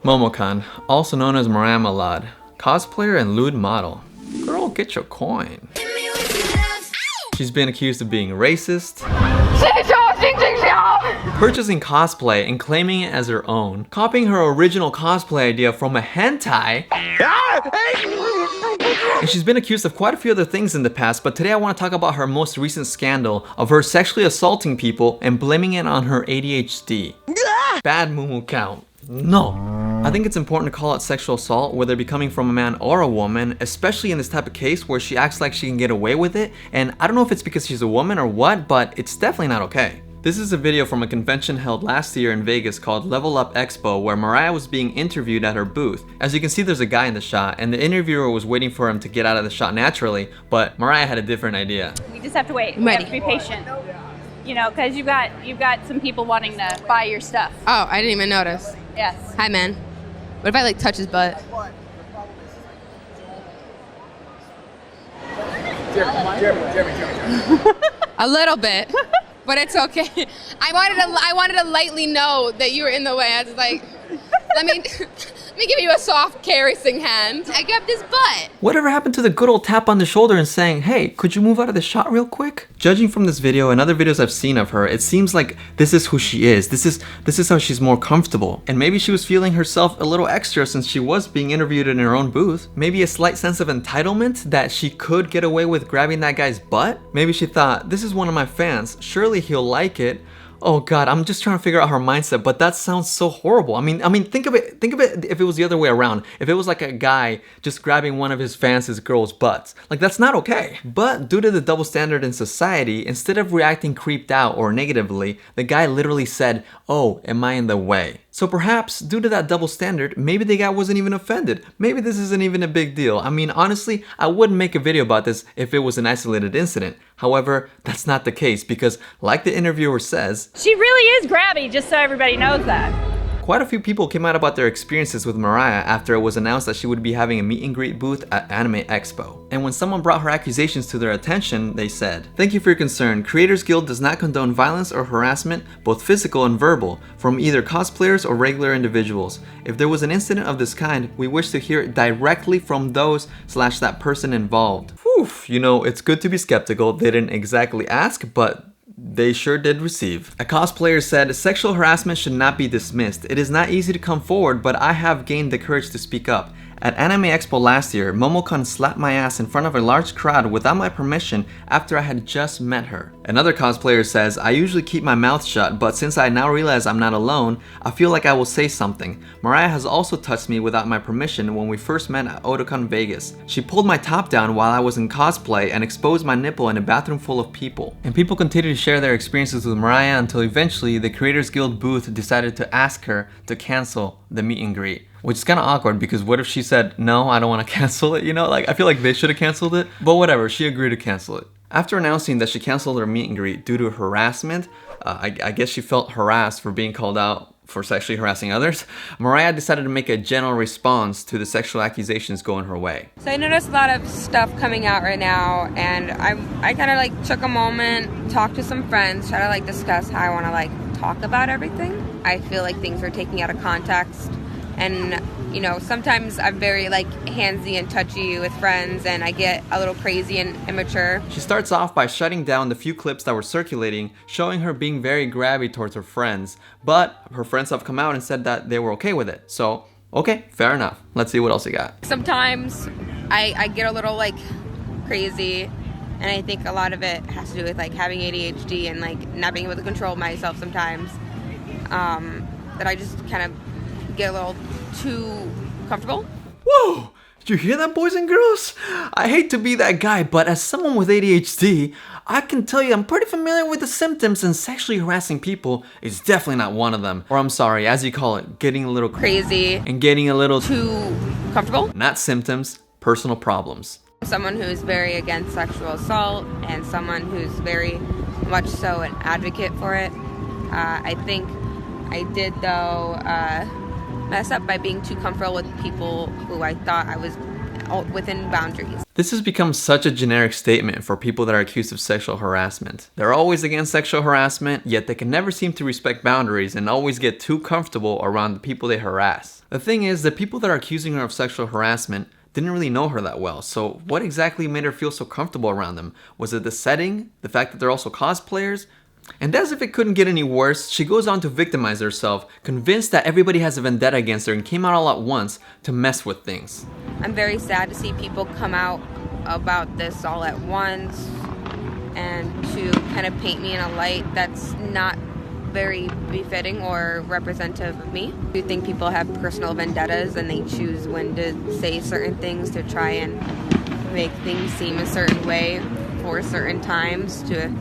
Momokun, also known as Mariah Mallad, cosplayer and lewd model. Girl, get your coin. She's been accused of being racist, purchasing cosplay and claiming it as her own, copying her original cosplay idea from a hentai, and she's been accused of quite a few other things in the past, but today I want to talk about her most recent scandal of her sexually assaulting people and blaming it on her ADHD. Bad moo count. No. I think it's important to call out sexual assault, whether it be coming from a man or a woman, especially in this type of case where she acts like she can get away with it, and I don't know if it's because she's a woman or what, but it's definitely not okay. This is a video from a convention held last year in Vegas called Level Up Expo, where Mariah was being interviewed at her booth. As you can see, there's a guy in the shot, and the interviewer was waiting for him to get out of the shot naturally, but Mariah had a different idea. We just have to wait. We have to be patient. You know, because you've got some people wanting to buy your stuff. Oh, I didn't even notice. Yes. Hi, man. What if I like touch his butt? Jeremy. A little bit, but it's okay. I wanted to lightly know that you were in the way. I was like, let me give you a soft caressing hand. I grabbed his butt. Whatever happened to the good old tap on the shoulder and saying, hey, could you move out of the shot real quick? Judging from this video and other videos I've seen of her, it seems like this is who she is. This is how she's more comfortable. And maybe she was feeling herself a little extra since she was being interviewed in her own booth. Maybe a slight sense of entitlement that she could get away with grabbing that guy's butt. Maybe she thought, this is one of my fans, surely he'll like it. Oh God, I'm just trying to figure out her mindset, but that sounds so horrible. I mean, think of it if it was the other way around. If it was like a guy just grabbing one of his fans' girls' butts. Like, that's not okay. But due to the double standard in society, instead of reacting creeped out or negatively, the guy literally said, oh, am I in the way? So perhaps, due to that double standard, maybe the guy wasn't even offended. Maybe this isn't even a big deal. I mean, honestly, I wouldn't make a video about this if it was an isolated incident. However, that's not the case because, like the interviewer says, she really is grabby, just so everybody knows that. Quite a few people came out about their experiences with Mariah after it was announced that she would be having a meet and greet booth at Anime Expo. And when someone brought her accusations to their attention, they said, "Thank you for your concern. Creators Guild does not condone violence or harassment, both physical and verbal, from either cosplayers or regular individuals. If there was an incident of this kind, we wish to hear it directly from those/that person involved." Whew, you know, it's good to be skeptical. They didn't exactly ask, but they sure did receive. A cosplayer said, sexual harassment should not be dismissed. It is not easy to come forward, but I have gained the courage to speak up. At Anime Expo last year, Momokun slapped my ass in front of a large crowd without my permission after I had just met her. Another cosplayer says, I usually keep my mouth shut, but since I now realize I'm not alone, I feel like I will say something. Mariah has also touched me without my permission when we first met at Otakon Vegas. She pulled my top down while I was in cosplay and exposed my nipple in a bathroom full of people. And people continued to share their experiences with Mariah until eventually the Creators Guild booth decided to ask her to cancel the meet and greet. Which is kind of awkward because what if she said, no, I don't want to cancel it, you know? Like, I feel like they should have canceled it, but whatever, she agreed to cancel it. After announcing that she canceled her meet and greet due to harassment, I guess she felt harassed for being called out for sexually harassing others, Mariah decided to make a general response to the sexual accusations going her way. So I noticed a lot of stuff coming out right now, and I kind of like took a moment, talked to some friends, try to like discuss how I want to like talk about everything. I feel like things are taken out of context. And, you know, sometimes I'm very, like, handsy and touchy with friends, and I get a little crazy and immature. She starts off by shutting down the few clips that were circulating, showing her being very grabby towards her friends. But her friends have come out and said that they were okay with it. So, okay, fair enough. Let's see what else you got. Sometimes I get a little, like, crazy, and I think a lot of it has to do with, like, having ADHD and, like, not being able to control myself sometimes. That I just kind of get a little too comfortable. Whoa! Did you hear that, boys and girls? I hate to be that guy, but as someone with ADHD, I can tell you I'm pretty familiar with the symptoms, and sexually harassing people is definitely not one of them. Or I'm sorry, as you call it, getting a little crazy and getting a little too comfortable. Not symptoms, personal problems. Someone who's very against sexual assault and someone who's very much so an advocate for it. I think I did, though, mess up by being too comfortable with people who I thought I was within boundaries. This has become such a generic statement for people that are accused of sexual harassment. They're always against sexual harassment, yet they can never seem to respect boundaries and always get too comfortable around the people they harass. The thing is, the people that are accusing her of sexual harassment didn't really know her that well, so what exactly made her feel so comfortable around them? Was it the setting? The fact that they're also cosplayers? And as if it couldn't get any worse, she goes on to victimize herself, convinced that everybody has a vendetta against her and came out all at once to mess with things. I'm very sad to see people come out about this all at once and to kind of paint me in a light that's not very befitting or representative of me. I do think people have personal vendettas and they choose when to say certain things to try and make things seem a certain way for certain times to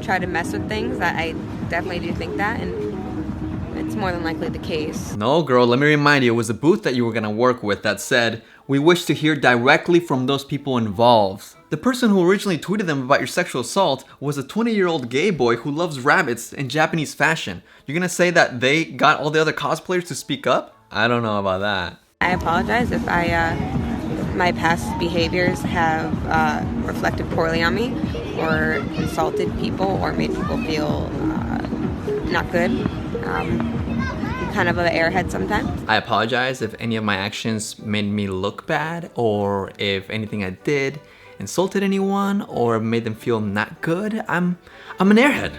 try to mess with things. I definitely do think that, and it's more than likely the case. No, girl, let me remind you, it was a booth that you were gonna work with that said, "We wish to hear directly from those people involved." The person who originally tweeted them about your sexual assault was a 20-year-old gay boy who loves rabbits in Japanese fashion. You're gonna say that they got all the other cosplayers to speak up? I don't know about that. I apologize if my past behaviors have reflected poorly on me or insulted people or made people feel not good. I'm kind of an airhead sometimes. I apologize if any of my actions made me look bad, or if anything I did insulted anyone or made them feel not good. I'm an airhead.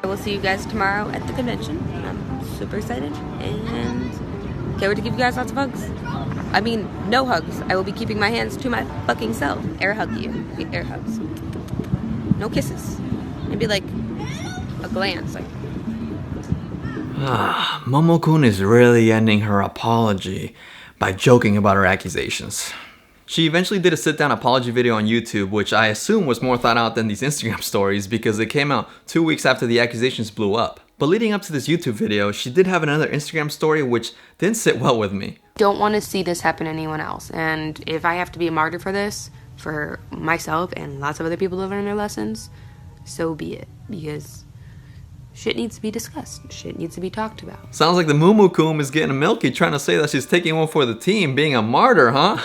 I will see you guys tomorrow at the convention. I'm super excited and can't wait to give you guys lots of hugs. I mean, no hugs. I will be keeping my hands to my fucking self. Air hug you. Air hugs. No kisses. Maybe like a glance. Like. Momokun is really ending her apology by joking about her accusations. She eventually did a sit-down apology video on YouTube, which I assume was more thought out than these Instagram stories because it came out 2 weeks after the accusations blew up. But leading up to this YouTube video, she did have another Instagram story which didn't sit well with me. Don't want to see this happen to anyone else, and if I have to be a martyr for this, for myself and lots of other people who learn their lessons, so be it, because shit needs to be discussed. Shit needs to be talked about. Sounds like the Momokun is getting milky trying to say that she's taking one for the team, being a martyr, huh?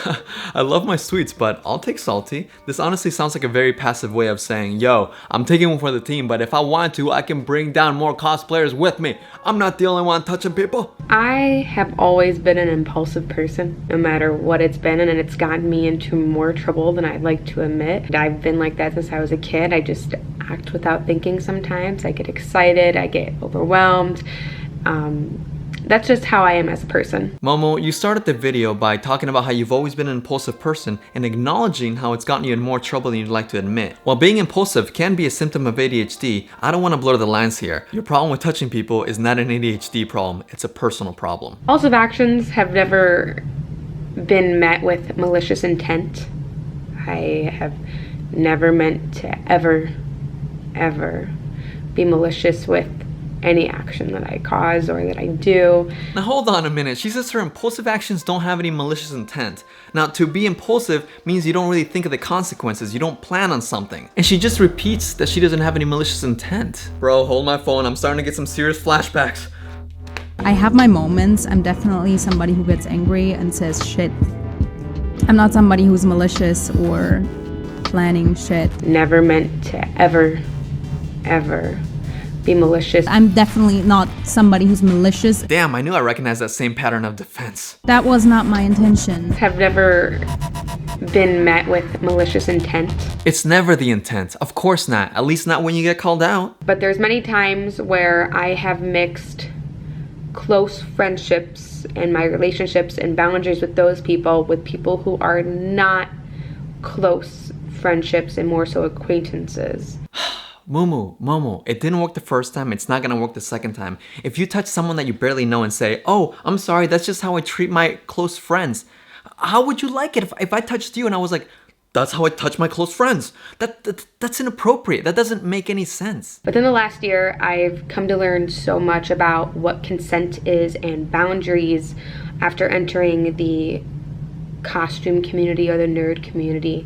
I love my sweets, but I'll take salty. This honestly sounds like a very passive way of saying, yo, I'm taking one for the team, but if I want to, I can bring down more cosplayers with me. I'm not the only one touching people. I have always been an impulsive person, no matter what it's been, and it's gotten me into more trouble than I'd like to admit. I've been like that since I was a kid. I just act without thinking sometimes. I get excited. I get overwhelmed. That's just how I am as a person. Momo, you started the video by talking about how you've always been an impulsive person and acknowledging how it's gotten you in more trouble than you'd like to admit. While being impulsive can be a symptom of ADHD, I don't want to blur the lines here. Your problem with touching people is not an ADHD problem, it's a personal problem. Impulsive actions have never been met with malicious intent. I have never meant to ever be malicious with any action that I cause or that I do. Now hold on a minute, she says her impulsive actions don't have any malicious intent. Now to be impulsive means you don't really think of the consequences, you don't plan on something. And she just repeats that she doesn't have any malicious intent. Bro, hold my phone, I'm starting to get some serious flashbacks. I have my moments. I'm definitely somebody who gets angry and says shit. I'm not somebody who's malicious or planning shit. Never meant to ever be malicious. I'm definitely not somebody who's malicious. Damn, I knew I recognized that same pattern of defense. That was not my intention. Have never been met with malicious intent. It's never the intent. Of course not. At least not when you get called out. But there's many times where I have mixed close friendships and my relationships and boundaries with those people with people who are not close friendships and more so acquaintances. Momo, it didn't work the first time, it's not gonna work the second time. If you touch someone that you barely know and say, oh, I'm sorry, that's just how I treat my close friends. How would you like it if I touched you and I was like, that's how I touch my close friends? That's inappropriate, that doesn't make any sense. Within the last year, I've come to learn so much about what consent is and boundaries after entering the costume community or the nerd community.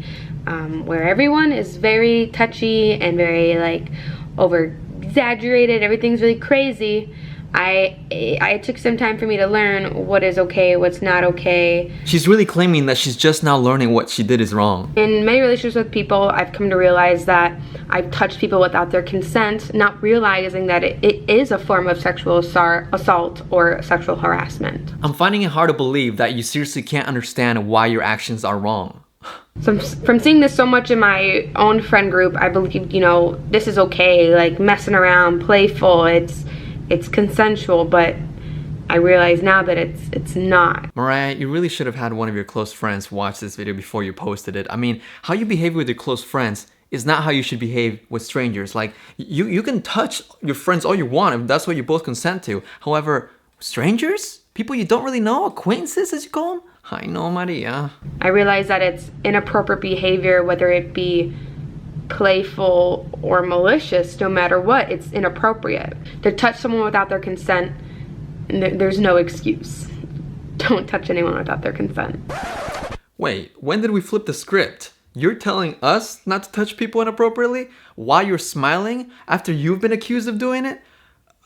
Where everyone is very touchy and very like over exaggerated, everything's really crazy, I took some time for me to learn what is okay, what's not okay. She's really claiming that she's just now learning what she did is wrong. In many relationships with people, I've come to realize that I've touched people without their consent, not realizing that it is a form of sexual assault or sexual harassment. I'm finding it hard to believe that you seriously can't understand why your actions are wrong. So from seeing this so much in my own friend group, I believe, this is okay, like messing around, playful, it's consensual, but I realize now that it's not. Mariah, you really should have had one of your close friends watch this video before you posted it. I mean, how you behave with your close friends is not how you should behave with strangers. Like, you can touch your friends all you want if that's what you both consent to. However, strangers? People you don't really know? Acquaintances, as you call them? I know, Maria. I realize that it's inappropriate behavior, whether it be playful or malicious. No matter what, it's inappropriate. To touch someone without their consent, there's no excuse. Don't touch anyone without their consent. Wait, when did we flip the script? You're telling us not to touch people inappropriately while you're smiling after you've been accused of doing it?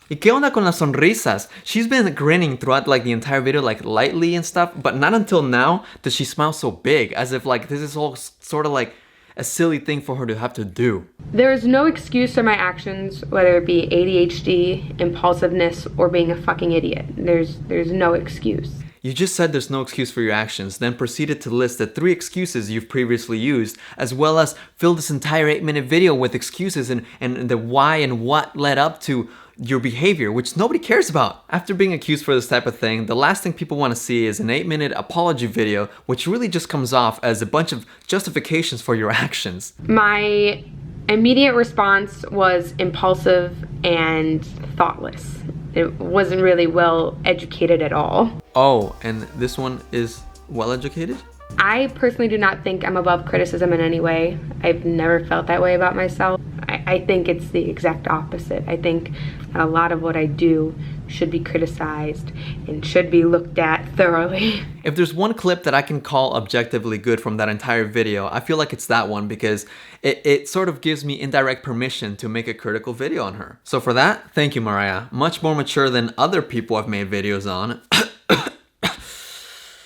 ¿Y qué onda con las sonrisas? She's been grinning throughout like the entire video, like lightly and stuff, but not until now does she smile so big, as if like this is all sort of like a silly thing for her to have to do. There is no excuse for my actions, whether it be ADHD, impulsiveness, or being a fucking idiot. There's no excuse. You just said there's no excuse for your actions, then proceeded to list the 3 excuses you've previously used, as well as fill this entire 8-minute video with excuses and the why and what led up to your behavior, which nobody cares about. After being accused for this type of thing, the last thing people want to see is an 8-minute apology video, which really just comes off as a bunch of justifications for your actions. My immediate response was impulsive and thoughtless. It wasn't really well educated at all. Oh, and this one is well educated? I personally do not think I'm above criticism in any way. I've never felt that way about myself. I think it's the exact opposite. I think that a lot of what I do should be criticized and should be looked at thoroughly. If there's one clip that I can call objectively good from that entire video, I feel like it's that one, because it sort of gives me indirect permission to make a critical video on her. So for that, thank you, Mariah. Much more mature than other people I've made videos on.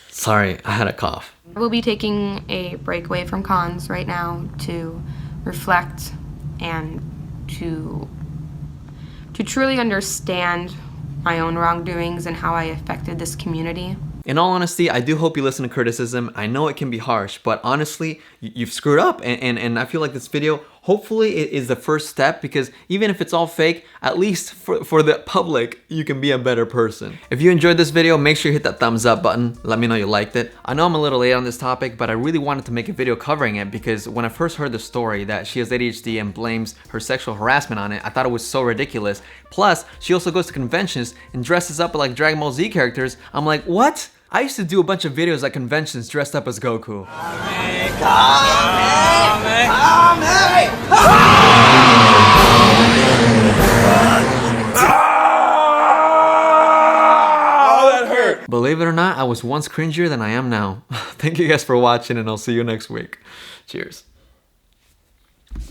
Sorry, I had a cough. We'll be taking a break away from cons right now to reflect and to truly understand my own wrongdoings and how I affected this community. In all honesty, I do hope you listen to criticism. I know it can be harsh, but honestly, you've screwed up, and I feel like this video, hopefully it is the first step, because even if it's all fake, at least for the public, you can be a better person. If you enjoyed this video, make sure you hit that thumbs up button. Let me know you liked it. I know I'm a little late on this topic, but I really wanted to make a video covering it, because when I first heard the story that she has ADHD and blames her sexual harassment on it, I thought it was so ridiculous. Plus, she also goes to conventions and dresses up like Dragon Ball Z characters. I'm like, what? I used to do a bunch of videos at conventions dressed up as Goku. That hurt. Believe it or not, I was once cringier than I am now. Thank you guys for watching, and I'll see you next week. Cheers.